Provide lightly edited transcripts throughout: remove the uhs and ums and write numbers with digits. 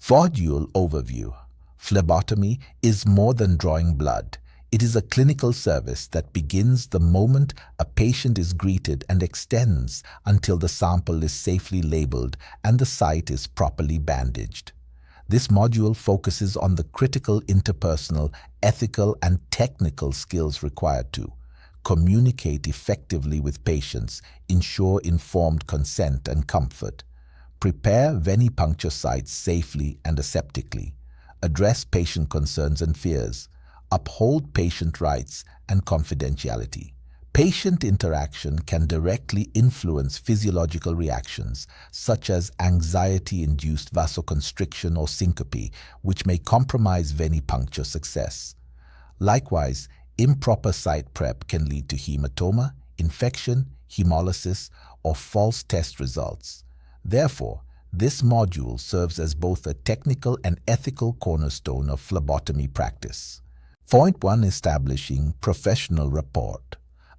Module overview. Phlebotomy is more than drawing blood. It is a clinical service that begins the moment a patient is greeted and extends until the sample is safely labeled and the site is properly bandaged. This module focuses on the critical interpersonal, ethical, and technical skills required to communicate effectively with patients, ensure informed consent and comfort, prepare venipuncture sites safely and aseptically, address patient concerns and fears, uphold patient rights and confidentiality. Patient interaction can directly influence physiological reactions such as anxiety-induced vasoconstriction or syncope, which may compromise venipuncture success. Likewise, improper site prep can lead to hematoma, infection, hemolysis, or false test results. Therefore, this module serves as both a technical and ethical cornerstone of phlebotomy practice. Point 1. Establishing professional rapport.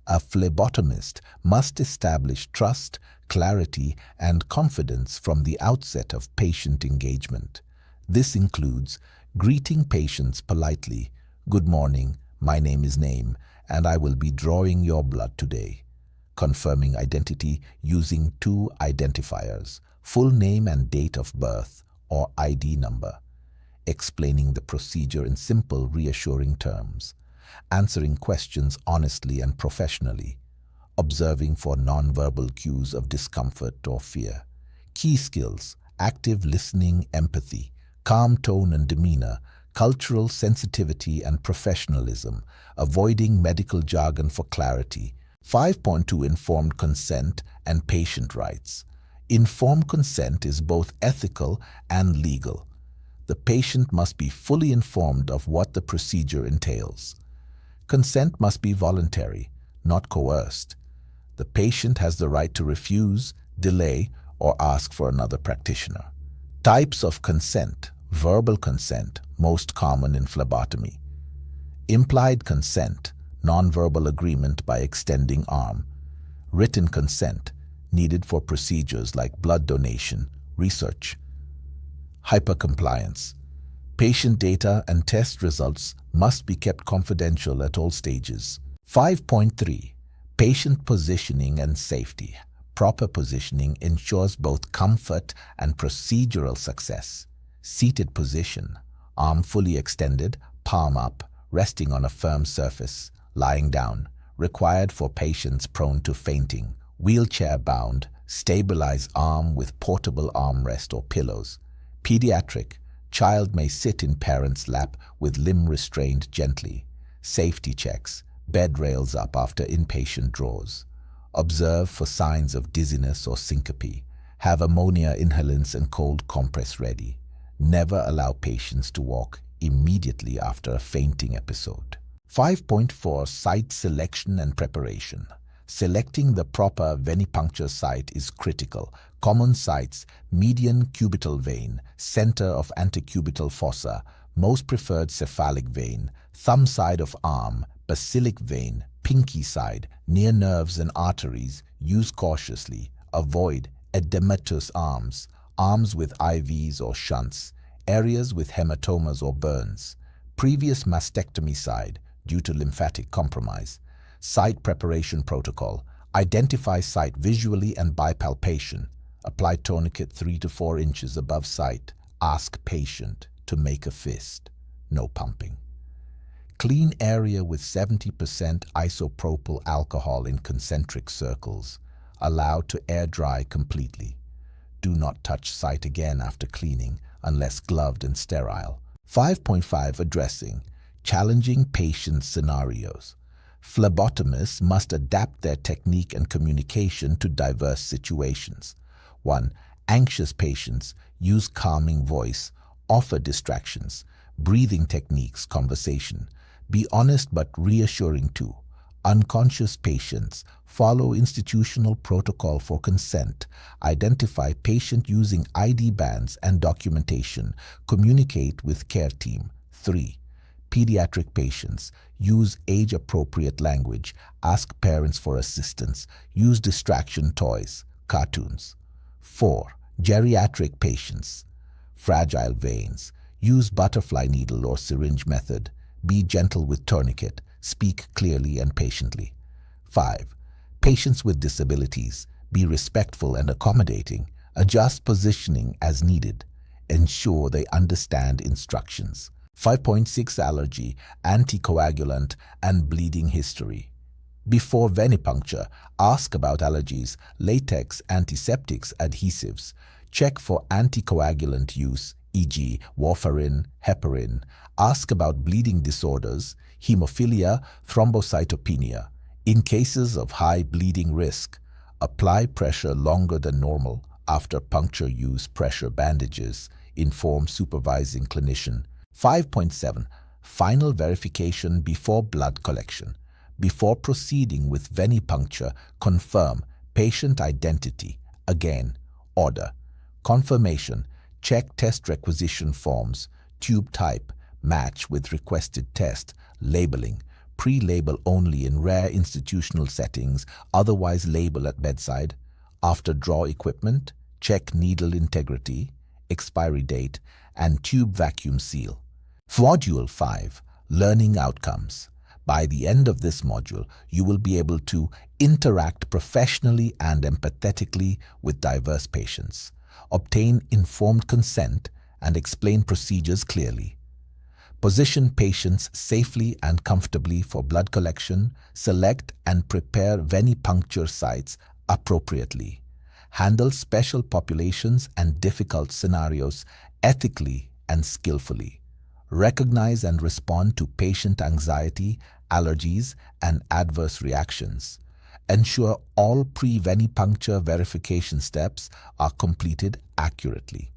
A phlebotomist must establish trust, clarity, and confidence from the outset of patient engagement. This includes greeting patients politely. "Good morning, my name is Name, and I will be drawing your blood today." Confirming identity using 2 identifiers, full name and date of birth, or ID number. Explaining the procedure in simple, reassuring terms. Answering questions honestly and professionally. Observing for nonverbal cues of discomfort or fear. Key skills: active listening, empathy, calm tone and demeanor, cultural sensitivity and professionalism, avoiding medical jargon for clarity. 5.2. Informed consent and patient rights. Informed consent is both ethical and legal. The patient must be fully informed of what the procedure entails. Consent must be voluntary, not coerced. The patient has the right to refuse, delay, or ask for another practitioner. Types of consent. Verbal consent, most common in phlebotomy. Implied consent, nonverbal agreement by extending arm. Written consent, needed for procedures like blood donation, research. Hypercompliance. Patient data and test results must be kept confidential at all stages. 5.3. Patient positioning and safety. Proper positioning ensures both comfort and procedural success. Seated position. Arm fully extended, palm up, resting on a firm surface. Lying down. Required for patients prone to fainting. Wheelchair bound. Stabilize arm with portable armrest or pillows. Pediatric. Child may sit in parent's lap with limb restrained gently. Safety checks. Bed rails up after inpatient draws. Observe for signs of dizziness or syncope. Have ammonia inhalants and cold compress ready. Never allow patients to walk immediately after a fainting episode. 5.4. Site selection and preparation. Selecting the proper venipuncture site is critical. Common sites: median cubital vein, center of antecubital fossa, most preferred cephalic vein, thumb side of arm, basilic vein, pinky side, near nerves and arteries. Use cautiously. Avoid edematous arms, arms with IVs or shunts, areas with hematomas or burns. Previous mastectomy side due to lymphatic compromise. Site preparation protocol. Identify site visually and by palpation. Apply tourniquet 3 to 4 inches above site. Ask patient to make a fist. No pumping. Clean area with 70% isopropyl alcohol in concentric circles. Allow to air dry completely. Do not touch site again after cleaning unless gloved and sterile. 5.5. Addressing challenging patient scenarios. Phlebotomists must adapt their technique and communication to diverse situations. 1. Anxious patients. Use calming voice. Offer distractions. Breathing techniques. Conversation. Be honest but reassuring too. Unconscious patients. Follow institutional protocol for consent. Identify patient using ID bands and documentation. Communicate with care team. 3. Pediatric patients. Use age-appropriate language. Ask parents for assistance. Use distraction toys, cartoons. 4. Geriatric patients. Fragile veins. Use butterfly needle or syringe method. Be gentle with tourniquet. Speak clearly and patiently. 5. Patients with disabilities. Be respectful and accommodating. Adjust positioning as needed. Ensure they understand instructions. 5.6 Allergy, anticoagulant, and bleeding history. Before venipuncture, ask about allergies, latex, antiseptics, adhesives. Check for anticoagulant use, e.g. warfarin, heparin. Ask about bleeding disorders, hemophilia, thrombocytopenia. In cases of high bleeding risk, apply pressure longer than normal. After puncture, use pressure bandages. Inform supervising clinician. 5.7 Final verification before blood collection. Before proceeding with venipuncture, confirm patient identity. Again, order. Confirmation. Check test requisition forms. Tube type. Match with requested test. Labeling. Pre-label only in rare institutional settings, otherwise label at bedside. After draw equipment, check needle integrity, expiry date, and tube vacuum seal. Module 5. Learning outcomes. By the end of this module, you will be able to interact professionally and empathetically with diverse patients, obtain informed consent, and explain procedures clearly. Position patients safely and comfortably for blood collection, select and prepare venipuncture sites appropriately. Handle special populations and difficult scenarios ethically and skillfully. Recognize and respond to patient anxiety, allergies, and adverse reactions. Ensure all pre-venipuncture verification steps are completed accurately.